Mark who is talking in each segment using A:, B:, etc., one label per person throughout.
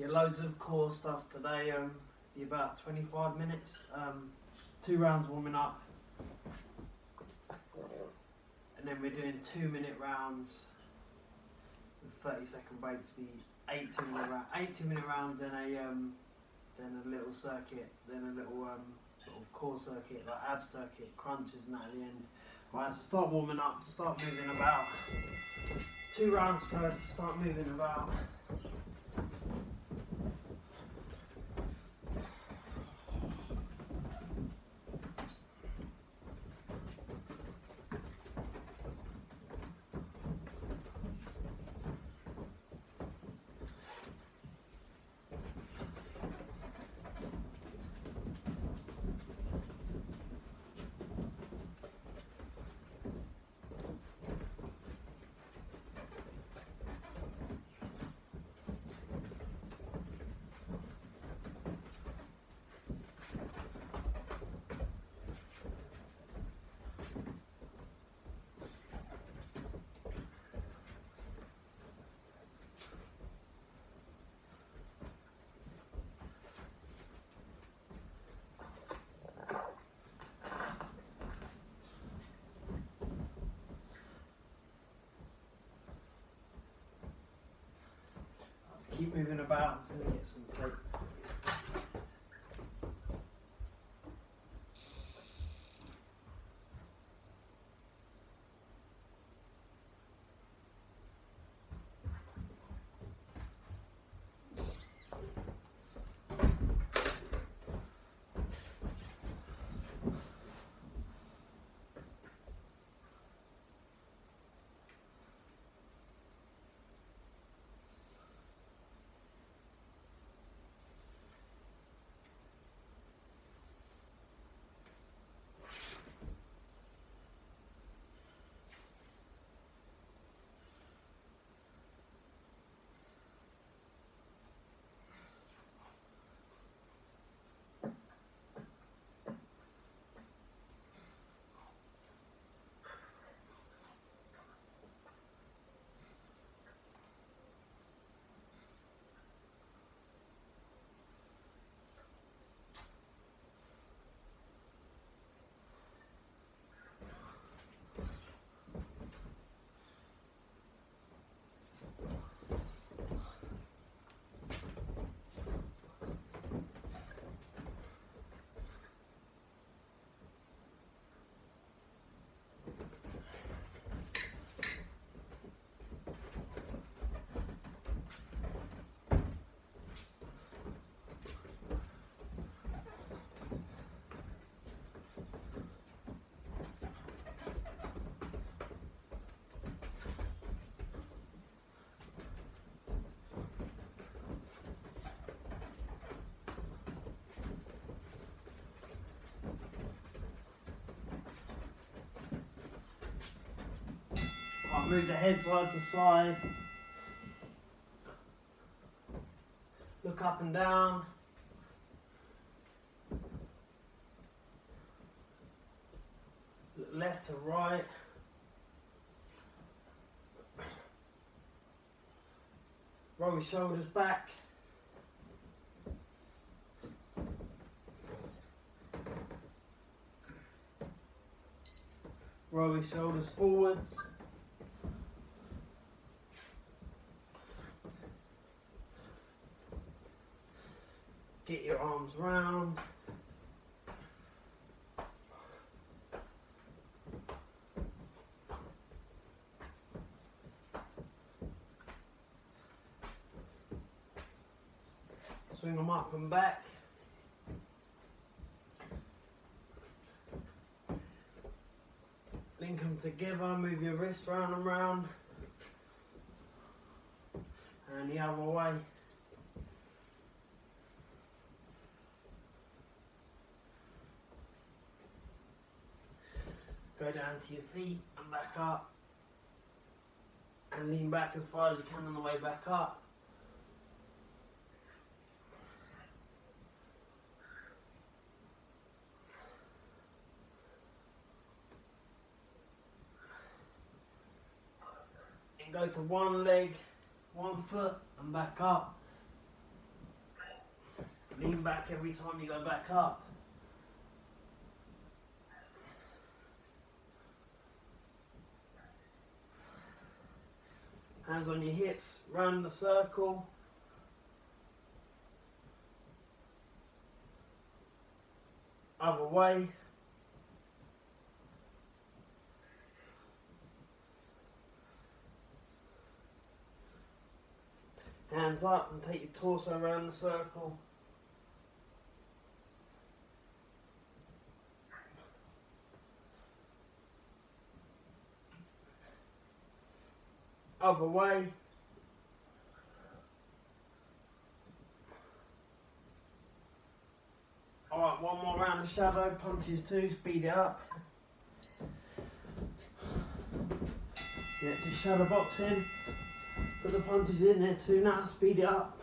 A: Yeah, loads of core stuff today. Be about 25 minutes. 2 rounds warming up, and then we're doing 2-minute rounds with 30-second breaks. Be 8 2-minute rounds, then a little circuit, then a little sort of core circuit, like ab circuit, crunches and that at the end. Right, so start warming up, start moving about. 2 rounds first, start moving about. Keep moving about until we get some tape. I'll move the head side to side. Look up and down. Look left to right. Roll your shoulders back. Roll your shoulders forwards. Get your arms round. Swing them up and back. Link them together, move your wrists round and round. And the other way. Go down to your feet and back up. And lean back as far as you can on the way back up. And go to one leg, 1 foot and back up. Lean back every time you go back up. Hands on your hips, round the circle. Other way. Hands up and take your torso around the circle. Other way. Alright, one more round of shadow, punches 2, speed it up. Yeah, just shadow box in. Put the punches in there too now, speed it up.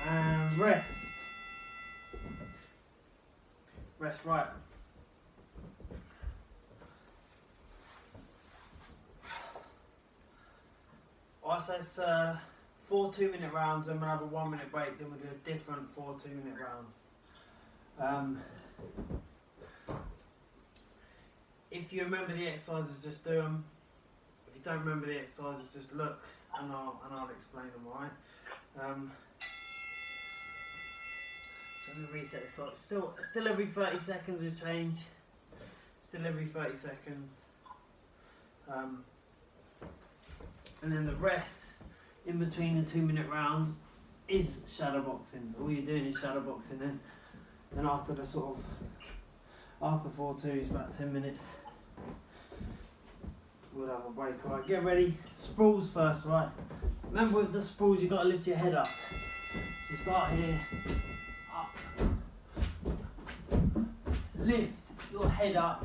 A: And rest. Rest right. I say it's 4 2-minute rounds, and we'll have a 1-minute break, then we'll do a different 4 2-minute rounds. If you remember the exercises, just do them. If you don't remember the exercises, just look and I'll explain them, alright? Let me reset this. So still every 30 seconds we change. Still every 30 seconds. And then the rest in between the 2-minute rounds is shadow boxing. So all you're doing is shadow boxing then. And after the after 4-2 is about 10 minutes. We'll have a break. Alright, get ready. Sprawls first, right? Remember with the sprawls you've got to lift your head up. So start here, up. Lift your head up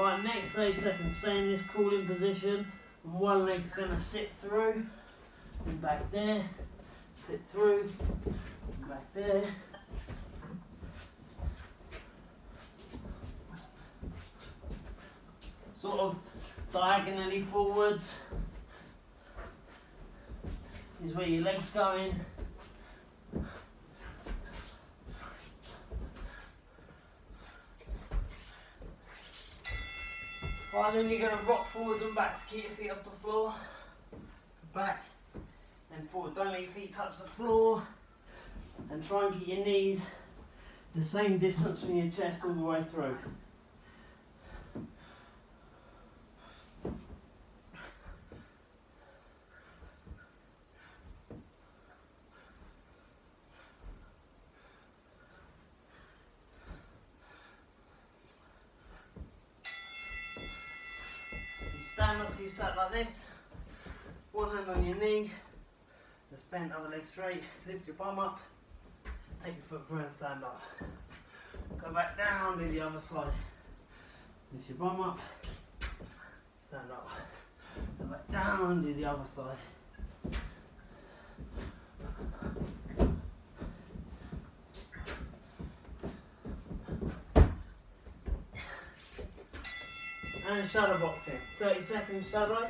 A: Right, next 30 seconds, stay in this crawling position. And one leg's going to sit through, and back there, sit through, and back there. Sort of diagonally forwards is where your leg's going. Right, then you're going to rock forwards and back to keep your feet off the floor. Back, then forward. Don't let your feet touch the floor. And try and get your knees the same distance from your chest all the way through. Stand up so you sat like this, one hand on your knee, just bend other leg straight, lift your bum up, take your foot through and stand up. Go back down, do the other side. Lift your bum up, stand up. Go back down, do the other side. And shadow boxing, 30 seconds shadow.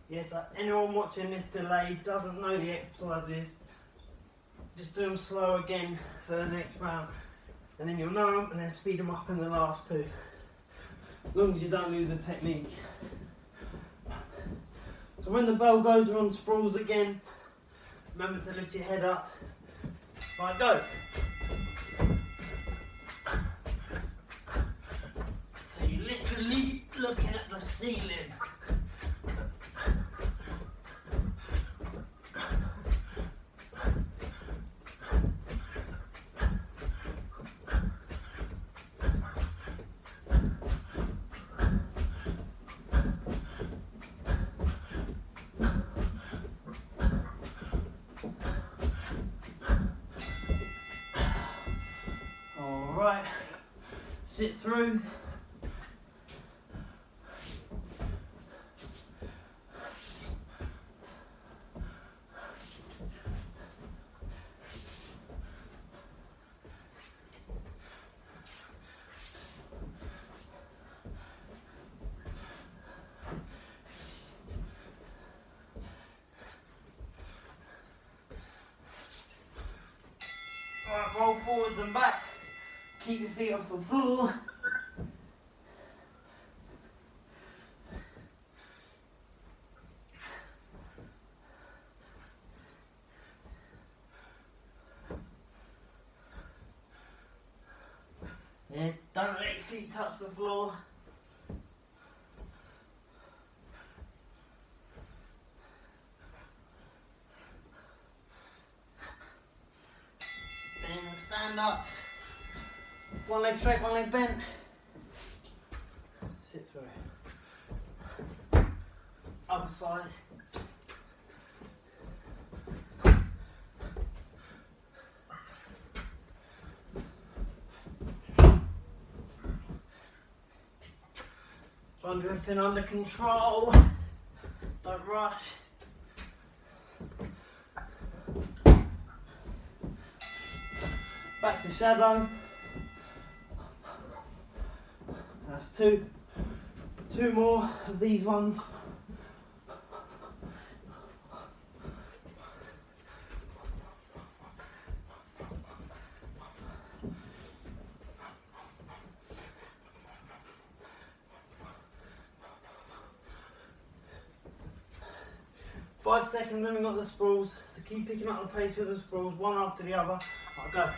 A: Yes, anyone watching this delay doesn't know the exercises, just do them slow again for the next round. And then you'll know them and then speed them up in the last two. As long as you don't lose the technique. So when the bell goes, we're on sprawls again. Remember to lift your head up. Right, go. So you're literally looking at the ceiling. Right, sit through. Alright, roll forwards and back. Keep your feet off the floor. Yeah, don't let your feet touch the floor. And stand up. One leg straight, one leg bent. Sit through. Other side. Try and do everything under control. Don't rush. Back to shadow. That's two more of these ones. Five seconds and we've got the sprawls, so keep picking up the pace with the sprawls, one after the other. I'll go.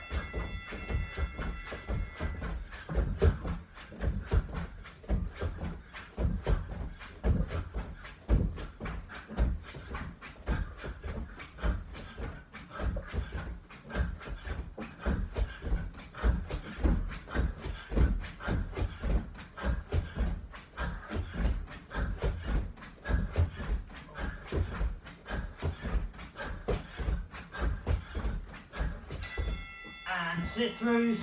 A: 5 sit throughs.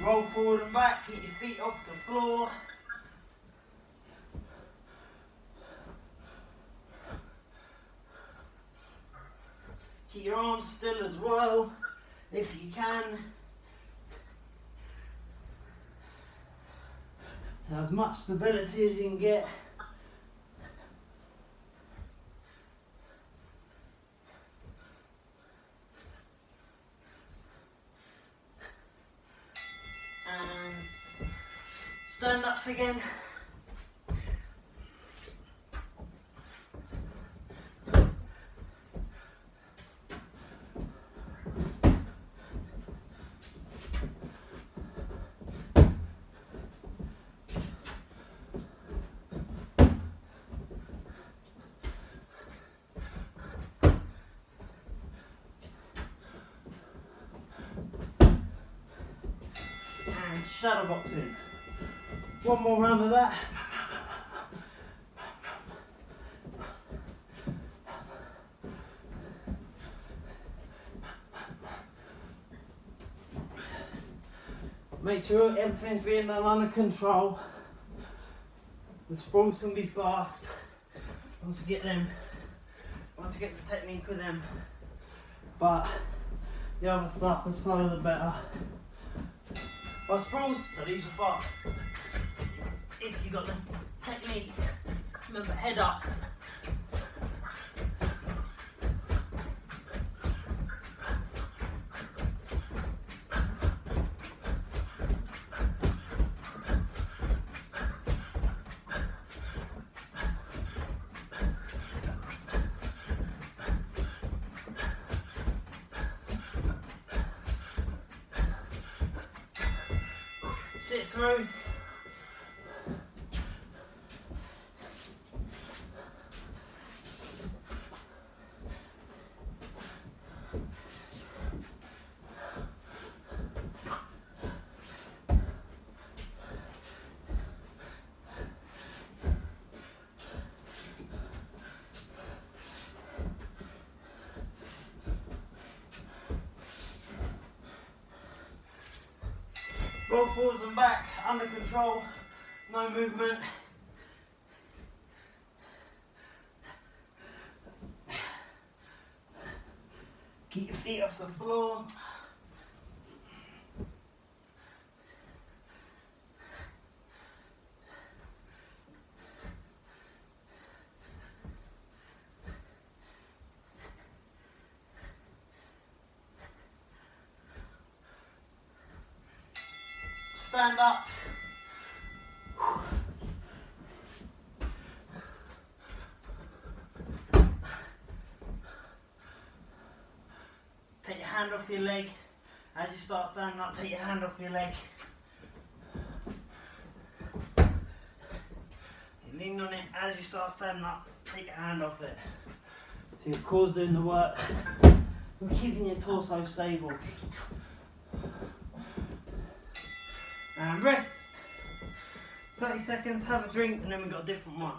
A: Roll forward and back, keep your feet off the floor. Keep your arms still as well, if you can. Have as much stability as you can get. And stand ups again. And shadow boxing. One more round of that. Make sure everything's being done under control. The sprawls can be fast. Want to get the technique with them. But the other stuff, the slower the better. But sprawls, so these are fast. If you got the technique, remember head up. Sit through. Roll forwards and back, under control, no movement. Keep your feet off the floor. Stand up. Take your hand off your leg. As you start standing up, take your hand off your leg. You lean on it. As you start standing up, take your hand off it. So your core's doing the work. You're keeping your torso stable. And rest. 30 seconds, have a drink, and then we've got a different one.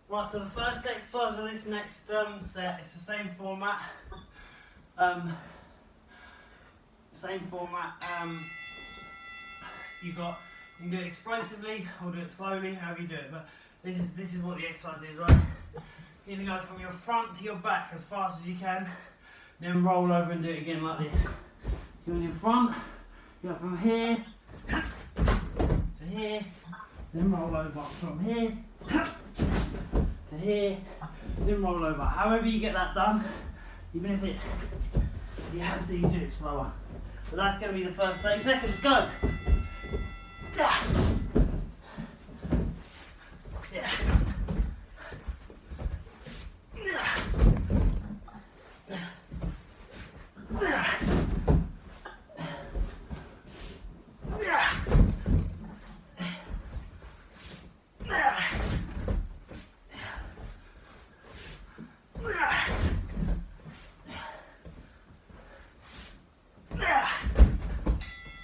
A: Right, so the first exercise of this next set, it's the same format. You can do it explosively or do it slowly, however you do it. But this is what the exercise is, right? You're gonna go from your front to your back as fast as you can, then roll over and do it again like this. You're in your front, you go from here to here, then roll over from here to here, then roll over. However you get that done, even if you have to, you do it slower. But that's going to be the first 30 seconds. Go! Yeah. Yeah.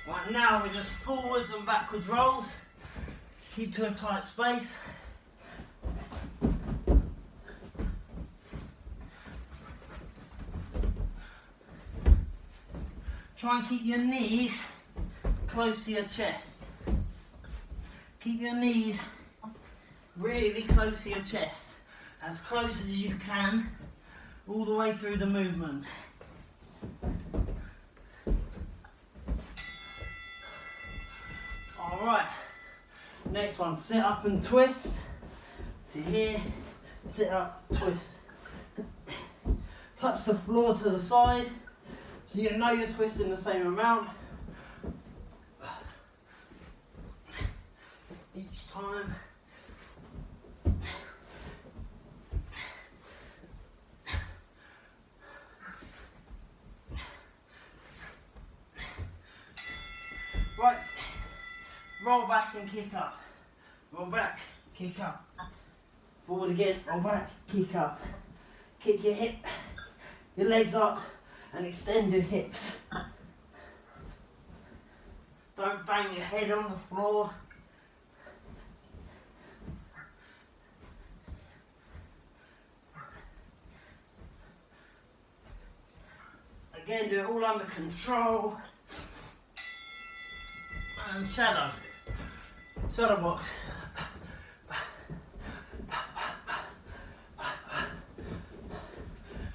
A: Right, now we're just forwards and backwards rolls. Keep to a tight space. Try and keep your knees close to your chest. Keep your knees really close to your chest, as close as you can, all the way through the movement. Alright, next one, sit up and twist. So here, sit up, twist. Touch the floor to the side, so you know you're twisting the same amount. Each time. Right, roll back and kick up. Roll back, kick up. Forward again, roll back, kick up. Kick your hip, your legs up, and extend your hips. Don't bang your head on the floor. Again, do it all under control. And shadow box.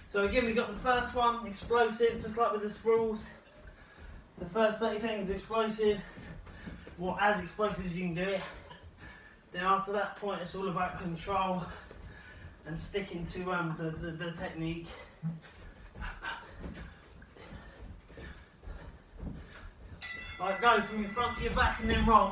A: So again, we got the first one, explosive, just like with the sprawls. The first 30 seconds explosive, well, as explosive as you can do it. Then after that point, it's all about control and sticking to the technique. Right, go from your front to your back and then roll.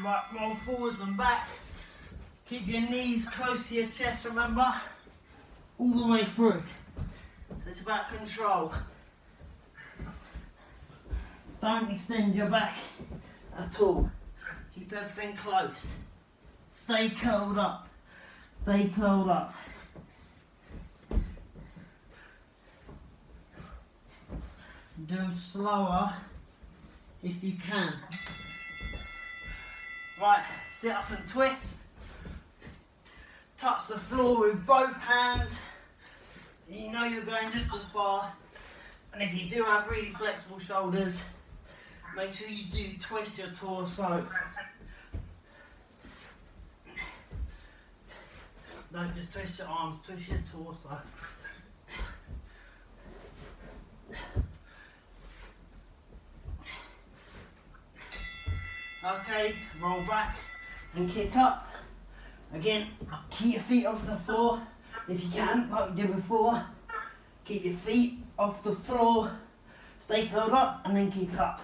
A: Right, roll forwards and back. Keep your knees close to your chest, remember? All the way through. So it's about control. Don't extend your back at all. Keep everything close. Stay curled up. Stay curled up. Do them slower if you can. Right, sit up and twist. Touch the floor with both hands. You know you're going just as far. And if you do have really flexible shoulders, make sure you do twist your torso. Don't just twist your arms, twist your torso. Okay, roll back and kick up. Again, keep your feet off the floor if you can, like we did before. Keep your feet off the floor, stay curled up and then kick up.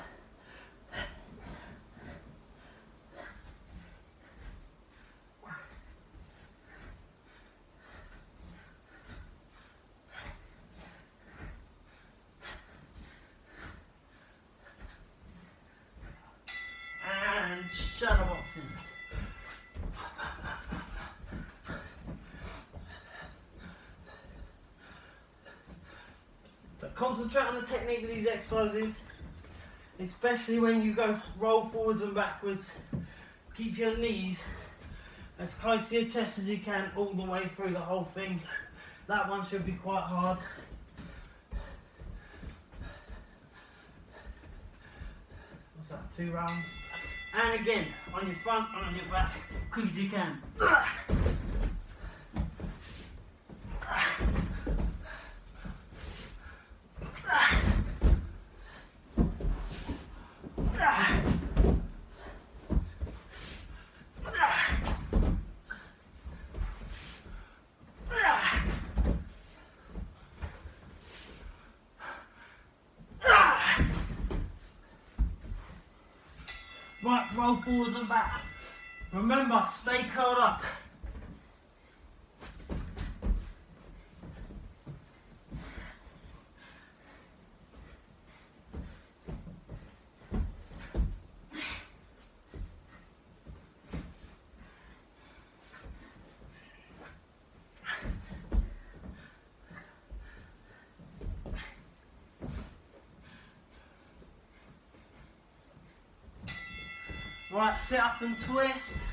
A: And shadow boxing. So concentrate on the technique of these exercises, especially when you go roll forwards and backwards. Keep your knees as close to your chest as you can all the way through the whole thing. That one should be quite hard. 2 rounds. And again, on your front and on your back, quick as you can. Right, roll forwards and back. Remember, stay curled up. Right, sit up and twist.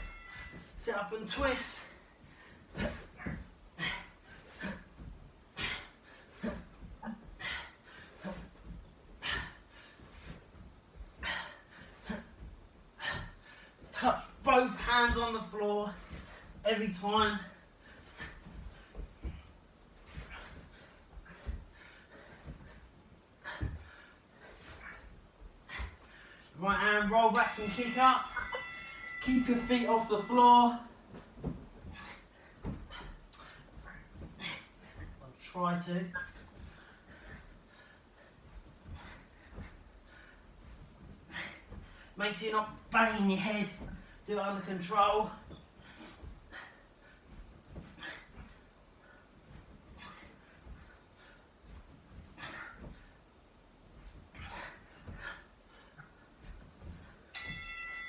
A: Sit up and twist. Touch both hands on the floor every time. Right hand, roll back and kick up. Keep your feet off the floor. I'll try to. Make sure you're not banging your head. Do it under control.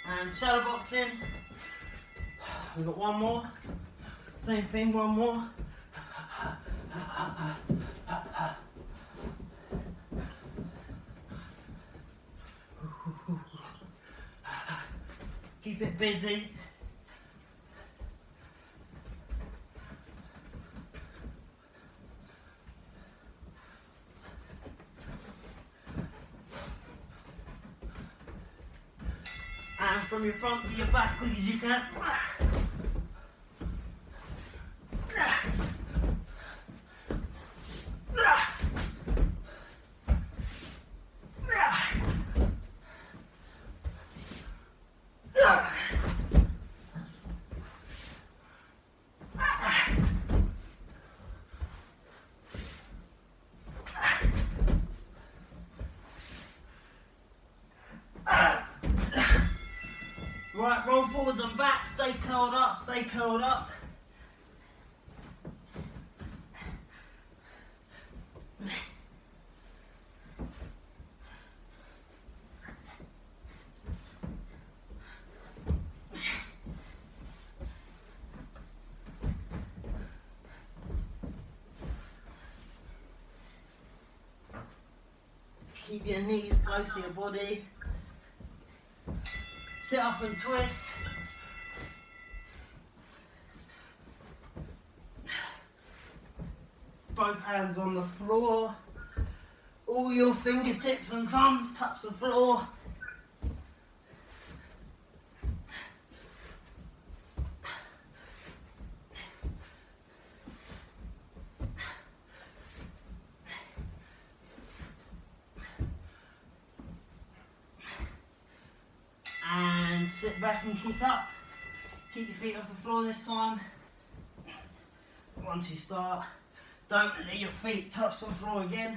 A: And shadow boxing. We've got one more. Same thing, one more. Keep it busy. And from your front to your back, quick as you can. Right, roll forwards and back, stay curled up, stay curled up. Keep your knees close to your body. Sit up and twist. Both hands on the floor. All your fingertips and thumbs touch the floor. And sit back and kick up. Keep your feet off the floor this time. Once you start, don't let your feet touch the floor again.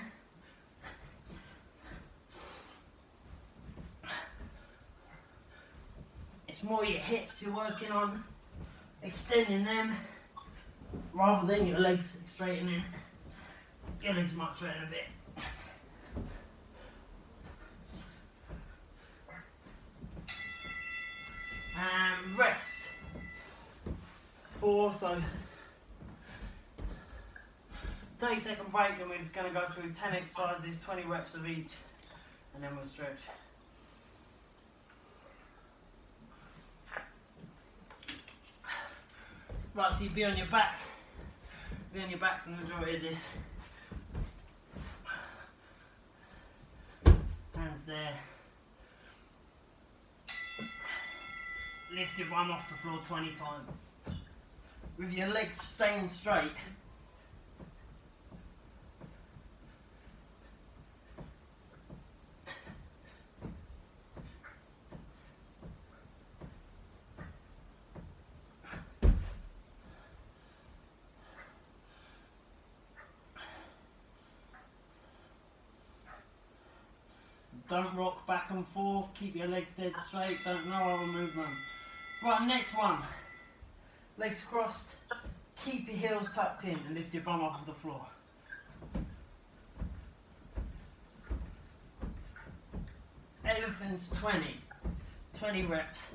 A: It's more your hips you're working on, extending them, rather than your legs straightening. Your legs might straighten a bit. And rest. 4, so 30-second break, then we're just going to go through 10 exercises, 20 reps of each, and then we'll stretch. Right, so you be on your back. Be on your back for the majority of this. Hands there. lift your bum off the floor 20 times. With your legs staying straight. Don't rock back and forth, keep your legs dead straight, don't no other movement. Right, next one. Legs crossed, keep your heels tucked in and lift your bum up off the floor. Everything's 20 reps.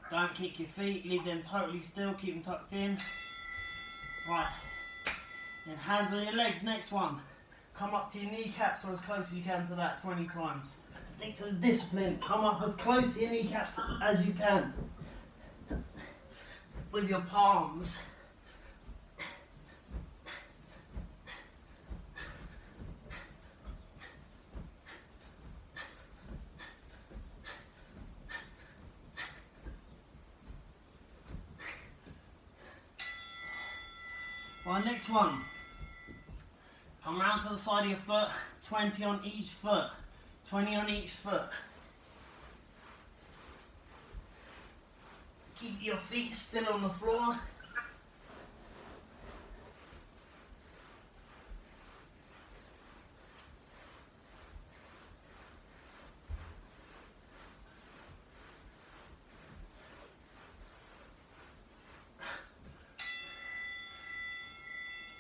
A: Don't kick your feet, leave them totally still, keep them tucked in. Right, then hands on your legs, next one. Come up to your kneecaps or as close as you can to that 20 times. Stick to the discipline, come up as close to your kneecaps as you can. With your palms. Right, next one. Come round to the side of your foot, 20 on each foot. 20 on each foot. Keep your feet still on the floor.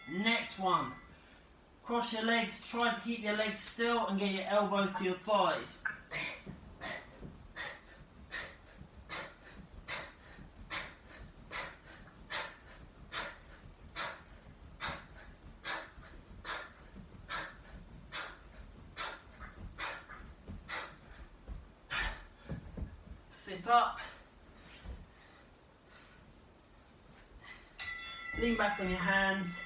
A: Next one. Cross your legs, try to keep your legs still and get your elbows to your thighs. Sit up. Lean back on your hands.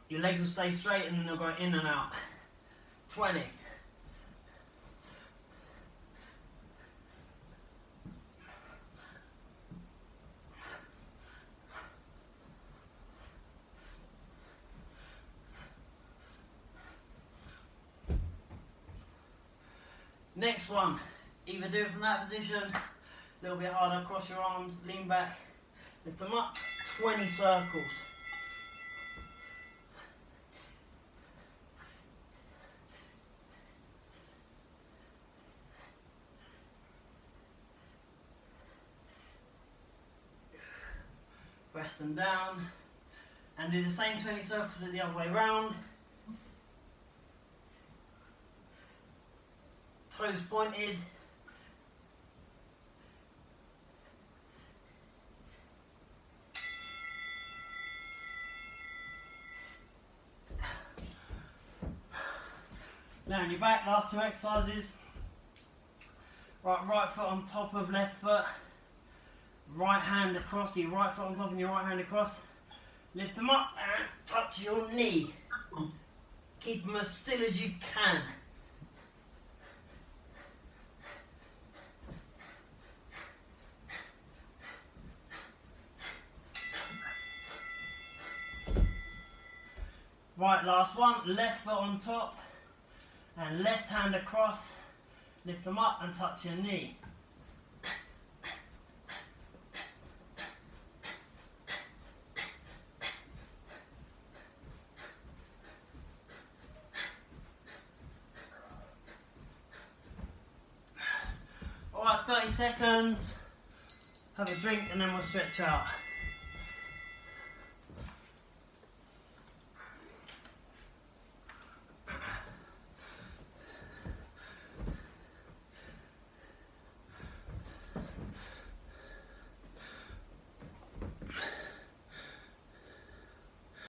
A: Your legs will stay straight and then they'll go in and out. 20. Next one, either do it from that position, a little bit harder, cross your arms, lean back, lift them up, 20 circles. Press them down and do the same 20 circles but the other way round. Toes pointed. Now on your back, last two exercises. Right foot on top of left foot. Right hand across, your right foot on top and your right hand across. Lift them up and touch your knee. Keep them as still as you can. Right, last one, left foot on top and left hand across. Lift them up and touch your knee. Alright, 30 seconds, have a drink and then we'll stretch out.